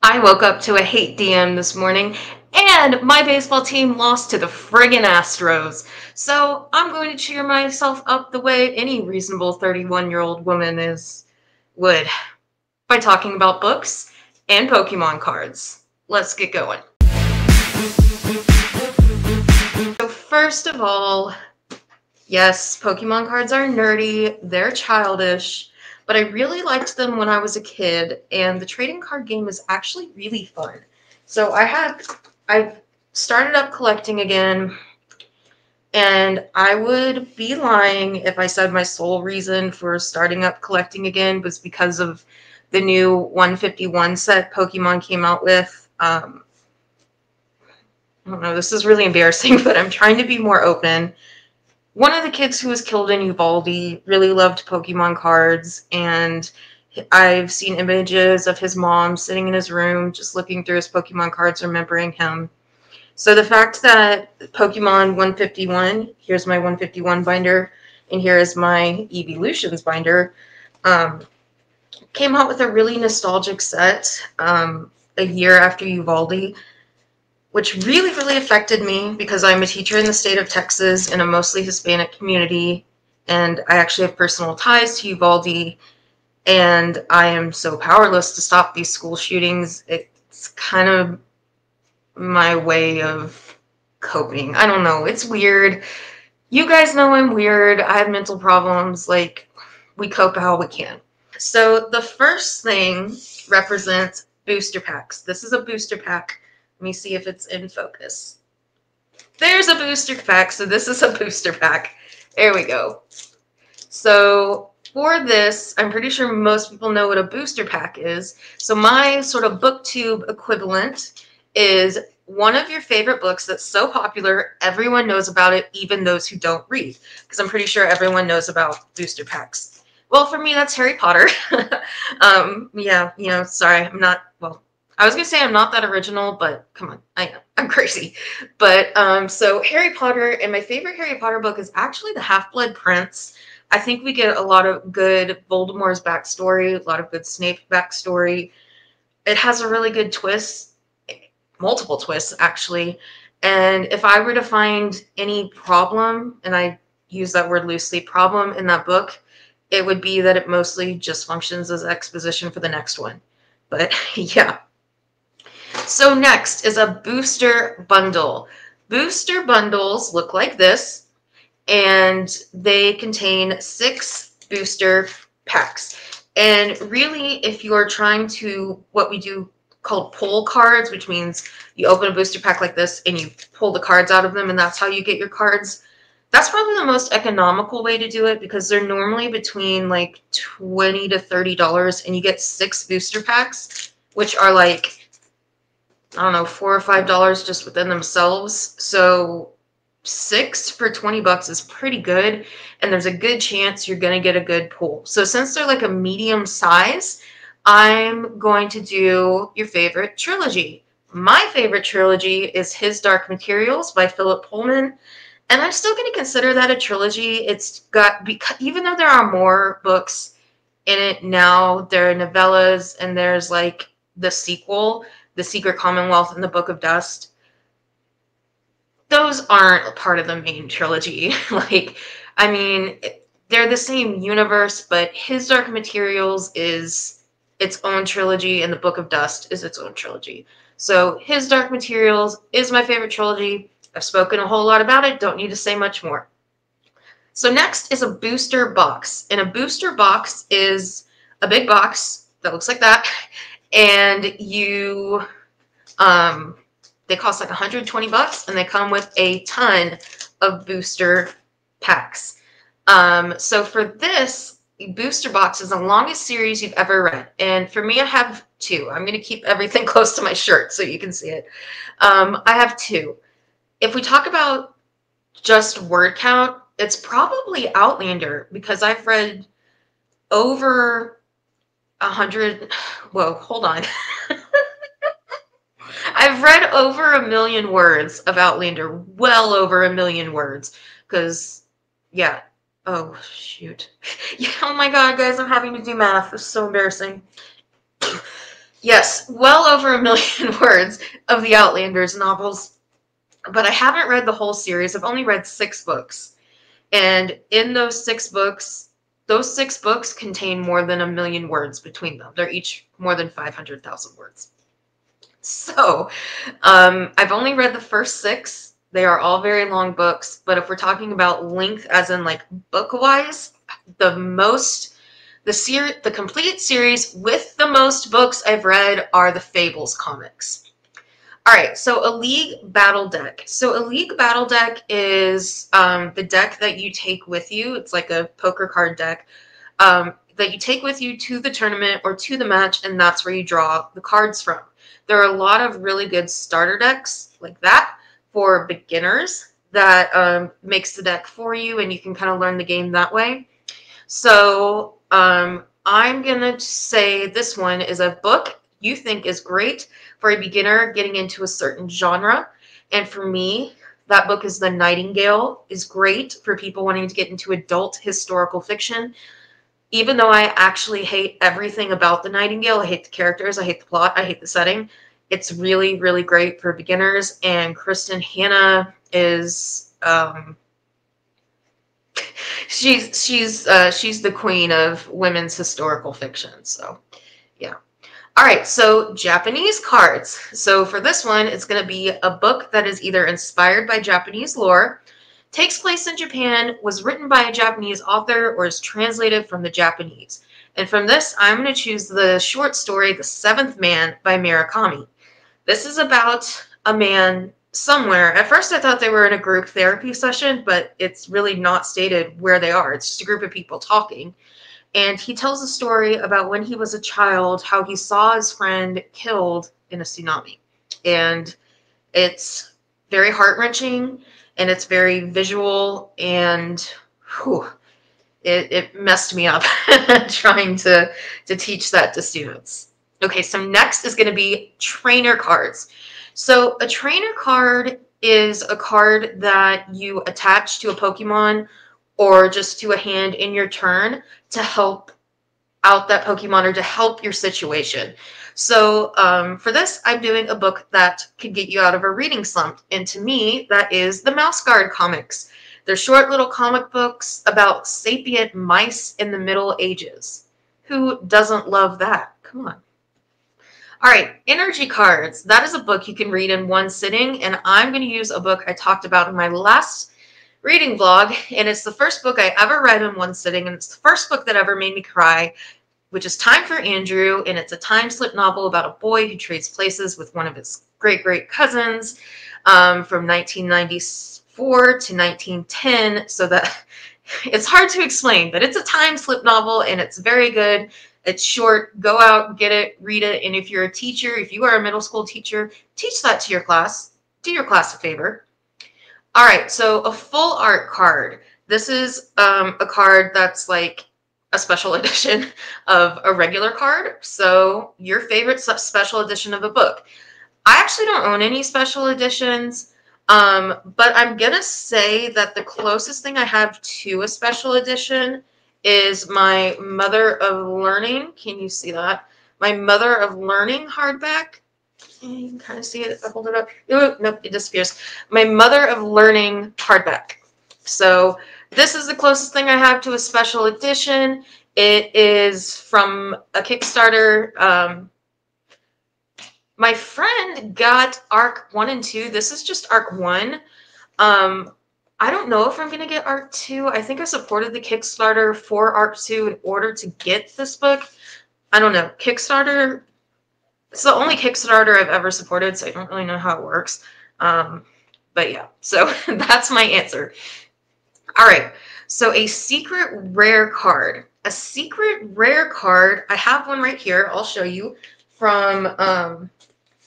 I woke up to a hate DM this morning, and my baseball team lost to the friggin' Astros. So I'm going to cheer myself up the way any reasonable 31-year-old woman would by talking about books and Pokemon cards. Let's get going. So first of all, yes, Pokemon cards are nerdy, they're childish, but I really liked them when I was a kid, and the trading card game is actually really fun. So I've started up collecting again, and I would be lying if I said my sole reason for starting up collecting again was because of the new 151 set Pokemon came out with. I don't know, this is really embarrassing, but I'm trying to be more open. One of the kids who was killed in Uvalde really loved Pokemon cards, and I've seen images of his mom sitting in his room just looking through his Pokemon cards, remembering him. So the fact that Pokemon 151, here's my 151 binder, and here is my Evolutions binder, came out with a really nostalgic set a year after Uvalde, which really, really affected me because I'm a teacher in the state of Texas in a mostly Hispanic community, and I actually have personal ties to Uvalde, and I am so powerless to stop these school shootings. It's kind of my way of coping. I don't know. It's weird. You guys know I'm weird. I have mental problems. Like, we cope how we can. So the first thing represents booster packs. This is a booster pack. Let me see if it's in focus. There's a booster pack. So this is a booster pack. There we go. So for this, I'm pretty sure most people know what a booster pack is. So my sort of booktube equivalent is one of your favorite books that's so popular, everyone knows about it, even those who don't read. Because I'm pretty sure everyone knows about booster packs. Well, for me, that's Harry Potter. Yeah, sorry, I'm not, well, I was going to say I'm not that original, but come on, I am. I'm crazy. But so Harry Potter, and my favorite Harry Potter book is actually The Half-Blood Prince. I think we get a lot of good Voldemort's backstory, a lot of good Snape backstory. It has a really good twist, multiple twists, actually. And if I were to find any problem, and I use that word loosely, problem in that book, it would be that it mostly just functions as exposition for the next one. But yeah. So next is a booster bundle. Booster bundles look like this, and they contain 6 booster packs. And really, if you're trying to, what we do called pull cards, which means you open a booster pack like this and you pull the cards out of them, and that's how you get your cards. That's probably the most economical way to do it because they're normally between like $20 to $30, and you get 6 booster packs, which are like, I don't know, $4 or $5 just within themselves. So 6 for 20 bucks is pretty good, and there's a good chance you're going to get a good pull. So since they're like a medium size, I'm going to do your favorite trilogy. My favorite trilogy is His Dark Materials by Philip Pullman. And I'm still going to consider that a trilogy. It's got, because even though there are more books in it now, there are novellas, and there's like the sequel, The Secret Commonwealth and the Book of Dust. Those aren't part of the main trilogy. Like, I mean, they're the same universe, but His Dark Materials is its own trilogy, and the Book of Dust is its own trilogy. So His Dark Materials is my favorite trilogy. I've spoken a whole lot about it. Don't need to say much more. So next is a booster box. And a booster box is a big box that looks like that. And you, they cost like 120 bucks, and they come with a ton of booster packs. So for this, booster box is the longest series you've ever read. And for me, I have 2. I'm going to keep everything close to my shirt so you can see it. I have 2. If we talk about just word count, it's probably Outlander, because I've read over 100. Whoa, hold on. I've read over 1 million words of Outlander, well over 1 million words, because, yeah. Oh, shoot. Yeah, oh my God, guys, I'm having to do math. It's so embarrassing. Yes, well over 1 million words of the Outlanders novels, but I haven't read the whole series. I've only read 6 books. And in those 6 books contain more than 1 million words between them. They're each more than 500,000 words. So I've only read the first 6. They are all very long books, but if we're talking about length, as in like book-wise, the complete series with the most books I've read are the Fables comics. All right, so a League Battle Deck. So a League Battle Deck is the deck that you take with you. It's like a poker card deck that you take with you to the tournament or to the match, and that's where you draw the cards from. There are a lot of really good starter decks like that for beginners that makes the deck for you, and you can kind of learn the game that way. So I'm going to say this one is a book you think is great for a beginner getting into a certain genre. And for me, that book is The Nightingale, is great for people wanting to get into adult historical fiction. Even though I actually hate everything about The Nightingale, I hate the characters, I hate the plot, I hate the setting, it's really, really great for beginners. And Kristen Hanna is she's the queen of women's historical fiction. So yeah. All right, so Japanese cards. So for this one, it's going to be a book that is either inspired by Japanese lore, takes place in Japan, was written by a Japanese author, or is translated from the Japanese. And from this, I'm going to choose the short story, The Seventh Man by Murakami. This is about a man somewhere. At first, I thought they were in a group therapy session, but it's really not stated where they are. It's just a group of people talking. And he tells a story about when he was a child, how he saw his friend killed in a tsunami. And it's very heart-wrenching, and it's very visual, and whew, it messed me up trying to teach that to students. Okay, so next is going to be trainer cards. So a trainer card is a card that you attach to a Pokemon or just to a hand in your turn to help out that Pokemon or to help your situation. So for this, I'm doing a book that could get you out of a reading slump. And to me, that is the Mouse Guard comics. They're short little comic books about sapient mice in the Middle Ages. Who doesn't love that? Come on. All right, energy cards. That is a book you can read in one sitting, and I'm going to use a book I talked about in my last reading vlog, and it's the first book I ever read in one sitting, and it's the first book that ever made me cry, which is Time for Andrew, and it's a time slip novel about a boy who trades places with one of his great cousins from 1994 to 1910, so that it's hard to explain, but it's a time slip novel, and it's very good. It's short. Go out, get it, read it. And if you're a teacher, if you are a middle school teacher, teach that to your class. Do your class a favor. All right, so a full art card. This is a card that's like a special edition of a regular card. So your favorite special edition of a book. I actually don't own any special editions, but I'm going to say that the closest thing I have to a special edition is my Mother of Learning. Can you see that? My Mother of Learning hardback. You can kind of see it if I hold it up. Oh, nope, it disappears. My Mother of Learning hardback. So this is the closest thing I have to a special edition. It is from a Kickstarter. My friend got Arc 1 and 2. This is just Arc 1. I don't know if I'm going to get Arc 2. I think I supported the Kickstarter for Arc 2 in order to get this book. I don't know. Kickstarter, it's the only Kickstarter I've ever supported, so I don't really know how it works. But yeah, so that's my answer. All right, so a secret rare card. A secret rare card, I have one right here. I'll show you from,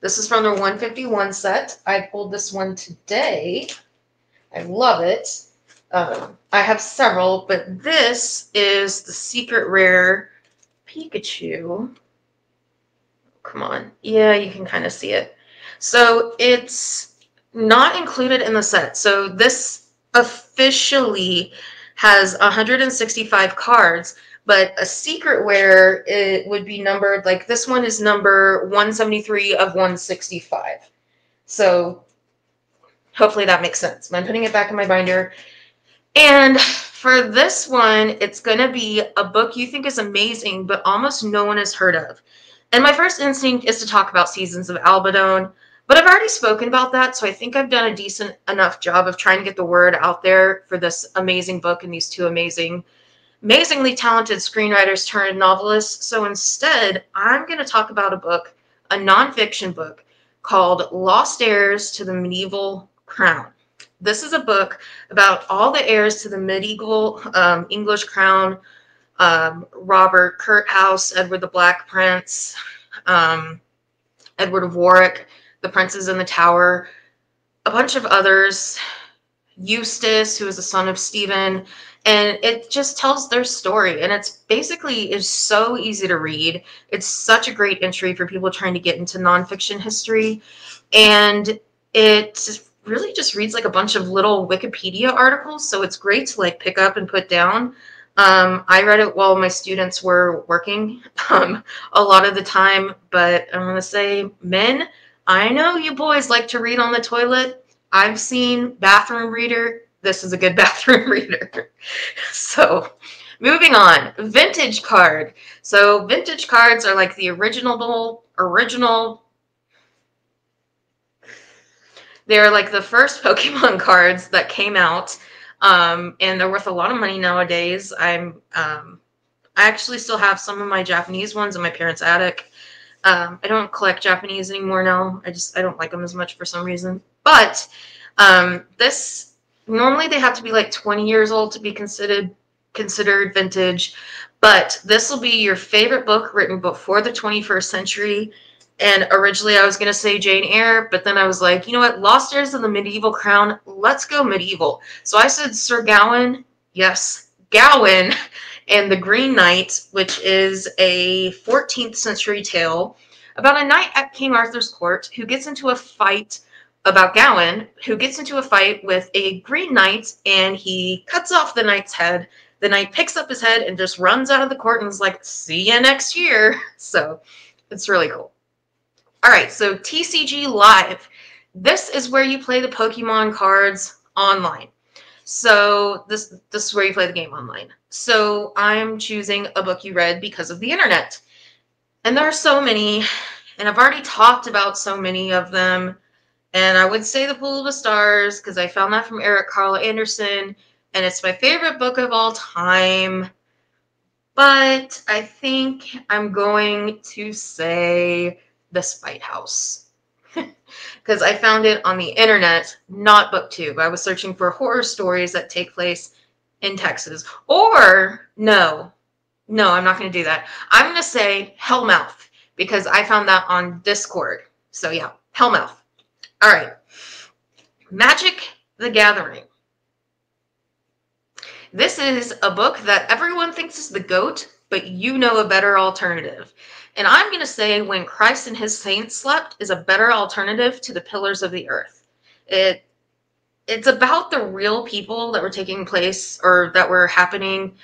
this is from the 151 set. I pulled this one today. I love it. I have several, but this is the secret rare Pikachu. Come on. Yeah, you can kind of see it. So it's not included in the set. So this officially has 165 cards, but a secret where it would be numbered, like this one is number 173 of 165. So hopefully that makes sense. I'm putting it back in my binder. And for this one, it's going to be a book you think is amazing, but almost no one has heard of. And my first instinct is to talk about Seasons of Albion, but I've already spoken about that, so I think I've done a decent enough job of trying to get the word out there for this amazing book and these two amazingly talented screenwriters turned novelists. So instead, I'm going to talk about a book, a nonfiction book, called Lost Heirs to the Medieval Crown. This is a book about all the heirs to the medieval English crown, Robert Curthouse, Edward the Black Prince, Edward of Warwick, the Princes in the Tower, a bunch of others, Eustace, who is the son of Stephen, and it just tells their story. And it's basically is so easy to read. It's such a great entry for people trying to get into nonfiction history. And it really just reads like a bunch of little Wikipedia articles. So it's great to like pick up and put down. I read it while my students were working a lot of the time, but I'm going to say, men, I know you boys like to read on the toilet. I've seen bathroom reader. This is a good bathroom reader. So moving on, vintage card. So vintage cards are like the original. They're like the first Pokemon cards that came out. And they're worth a lot of money nowadays. I actually still have some of my Japanese ones in my parents' attic. I don't collect Japanese anymore now. I don't like them as much for some reason. But this, normally they have to be like 20 years old to be considered vintage. But this will be your favorite book written before the 21st century. And originally I was going to say Jane Eyre, but then I was like, you know what? Lost Heirs of the Medieval Crown. Let's go medieval. So I said Sir Gawain. Yes, Gawain and the Green Knight, which is a 14th century tale about a knight at King Arthur's court who gets into a fight about Gawain, who gets into a fight with a Green Knight, and he cuts off the knight's head. The knight picks up his head and just runs out of the court and is like, see you next year. So it's really cool. All right, so TCG Live. This is where you play the Pokemon cards online. So this is where you play the game online. So I'm choosing a book you read because of the internet. And there are so many, and I've already talked about so many of them. And I would say The Pool of the Stars because I found that from Eric Carl Anderson, and it's my favorite book of all time. But I think I'm going to say The Spite House because I found it on the internet, not BookTube. I was searching for horror stories that take place in Texas. Or, no, I'm not going to do that. I'm going to say Hellmouth because I found that on Discord. So yeah, Hellmouth. All right. Magic the Gathering. This is a book that everyone thinks is the GOAT, but you know a better alternative. And I'm going to say When Christ and His Saints Slept is a better alternative to The Pillars of the Earth. It's about the real people that were taking place or that were happening.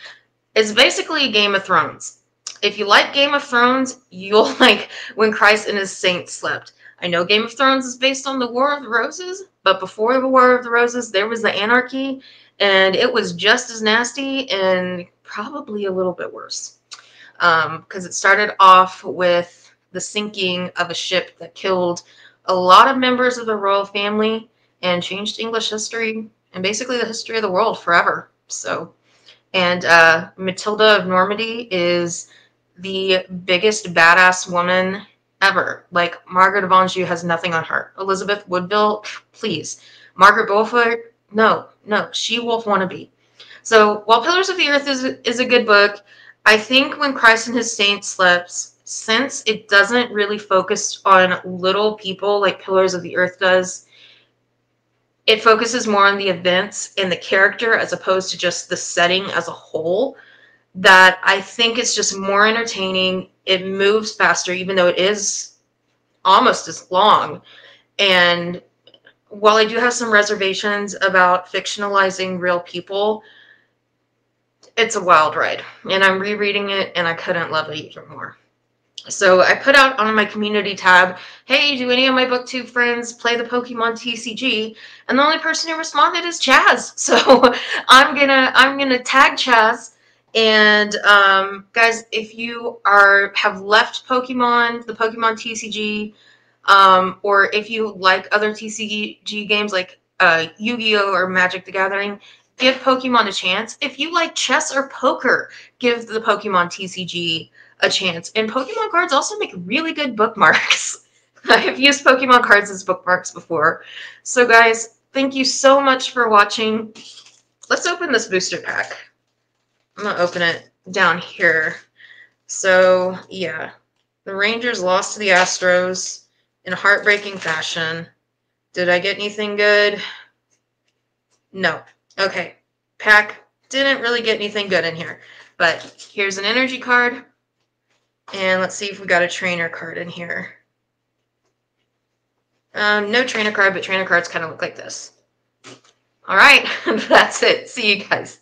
It's basically Game of Thrones. If you like Game of Thrones, you'll like When Christ and His Saints Slept. I know Game of Thrones is based on the War of the Roses, but before the War of the Roses, there was the Anarchy, and it was just as nasty and probably a little bit worse. Because it started off with the sinking of a ship that killed a lot of members of the royal family and changed English history and basically the history of the world forever. So, and Matilda of Normandy is the biggest badass woman ever. Like, Margaret of Anjou has nothing on her. Elizabeth Woodville, please. Margaret Beaufort, no, she-wolf wannabe. So while Pillars of the Earth is a good book, I think When Christ and His Saints Slept, since it doesn't really focus on little people like Pillars of the Earth does, it focuses more on the events and the character as opposed to just the setting as a whole, that I think it's just more entertaining. It moves faster, even though it is almost as long. And while I do have some reservations about fictionalizing real people, it's a wild ride, and I'm rereading it, and I couldn't love it even more. So I put out on my community tab, hey, do any of my booktube friends play the Pokemon TCG? And the only person who responded is Chaz. So I'm gonna tag Chaz. And guys, if you have left Pokemon, the Pokemon TCG, or if you like other TCG games like Yu-Gi-Oh! Or Magic the Gathering, give Pokemon a chance. If you like chess or poker, give the Pokemon TCG a chance. And Pokemon cards also make really good bookmarks. I've used Pokemon cards as bookmarks before. So guys, thank you so much for watching. Let's open this booster pack. I'm going to open it down here. So, yeah. The Rangers lost to the Astros in heartbreaking fashion. Did I get anything good? No. Okay. Pack didn't really get anything good in here. But here's an energy card. And let's see if we got a trainer card in here. No trainer card, but trainer cards kind of look like this. All right. That's it. See you guys.